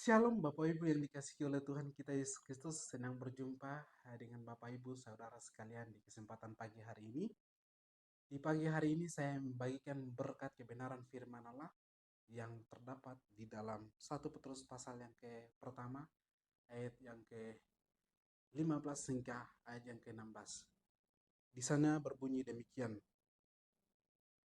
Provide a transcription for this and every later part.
Shalom Bapak Ibu yang dikasihi oleh Tuhan kita Yesus Kristus. Senang berjumpa dengan Bapak Ibu saudara sekalian di kesempatan pagi hari ini. Di pagi hari ini saya membagikan berkat kebenaran firman Allah yang terdapat di dalam 1 Petrus pasal yang pertama ayat yang ke-15 hingga ayat yang ke-16. Di sana berbunyi demikian.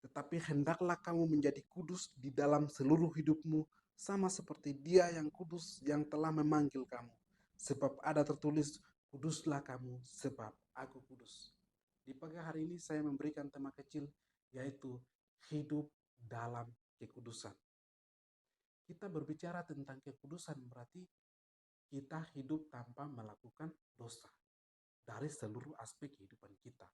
Tetapi hendaklah kamu menjadi kudus di dalam seluruh hidupmu, sama seperti Dia yang kudus yang telah memanggil kamu. Sebab ada tertulis, kuduslah kamu sebab aku kudus. Di pagi hari ini saya memberikan tema kecil, yaitu hidup dalam kekudusan. Kita berbicara tentang kekudusan berarti kita hidup tanpa melakukan dosa dari seluruh aspek kehidupan kita.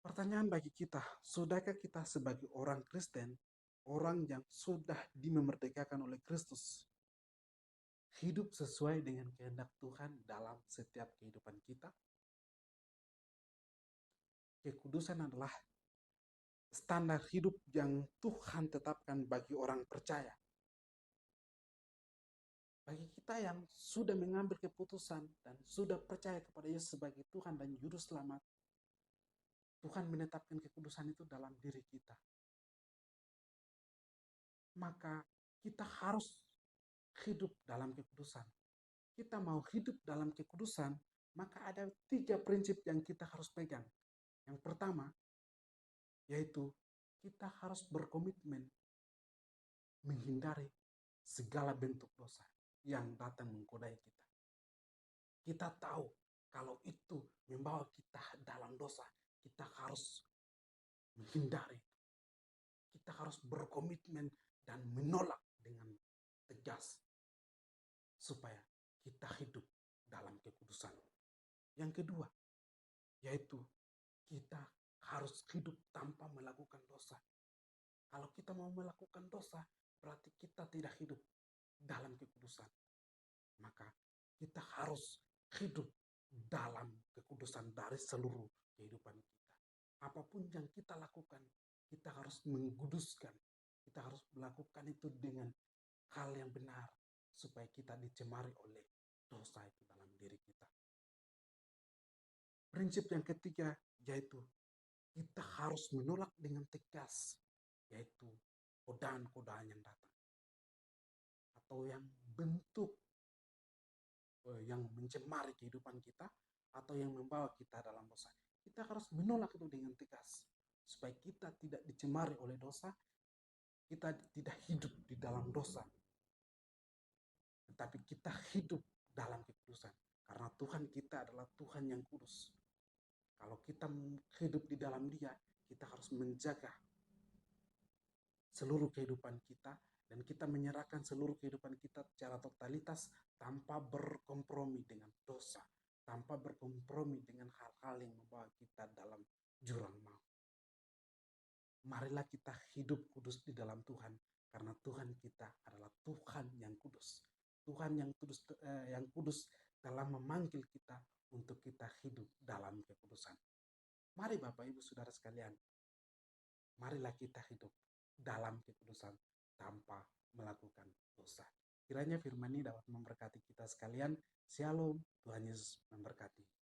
Pertanyaan bagi kita, sudahkah kita sebagai orang Kristen, orang yang sudah dimerdekakan oleh Kristus, hidup sesuai dengan kehendak Tuhan dalam setiap kehidupan kita? Kekudusan adalah standar hidup yang Tuhan tetapkan bagi orang percaya. Bagi kita yang sudah mengambil keputusan dan sudah percaya kepada Yesus sebagai Tuhan dan Juru Selamat, Tuhan menetapkan kekudusan itu dalam diri kita. Maka kita harus hidup dalam kekudusan. Kita mau hidup dalam kekudusan, maka ada 3 prinsip yang kita harus pegang. Yang pertama, yaitu kita harus berkomitmen menghindari segala bentuk dosa yang datang menggodai kita. Kita tahu kalau itu membawa kita dalam dosa, kita harus menghindari. Kita harus berkomitmen dan menolak dengan tegas supaya kita hidup dalam kekudusan. Yang kedua, yaitu kita harus hidup tanpa melakukan dosa. Kalau kita mau melakukan dosa, berarti kita tidak hidup dalam kekudusan. Maka kita harus hidup dalam kekudusan dari seluruh kehidupan kita. Apapun yang kita lakukan, kita harus mengkuduskan. Kita harus melakukan itu dengan hal yang benar, supaya kita dicemari oleh dosa itu dalam diri kita. Prinsip yang ketiga, yaitu kita harus menolak dengan tegas, yaitu godaan-godaan yang datang. Atau yang bentuk yang mencemari kehidupan kita, atau yang membawa kita dalam dosa. Kita harus menolak itu dengan tegas, supaya kita tidak dicemari oleh dosa, kita tidak hidup di dalam dosa, tetapi kita hidup dalam kekudusan. Karena Tuhan kita adalah Tuhan yang kudus. Kalau kita hidup di dalam Dia, kita harus menjaga seluruh kehidupan kita, dan kita menyerahkan seluruh kehidupan kita secara totalitas tanpa berkompromi dengan dosa, tanpa berkompromi dengan hal-hal yang membawa kita dalam jurang maut. Marilah kita hidup kudus di dalam Tuhan, karena Tuhan kita adalah Tuhan yang kudus. Tuhan yang kudus telah memanggil kita untuk kita hidup dalam kekudusan. Mari Bapak Ibu Saudara sekalian, marilah kita hidup dalam kekudusan tanpa melakukan dosa. Kiranya firman ini dapat memberkati kita sekalian. Shalom, Tuhan Yesus memberkati.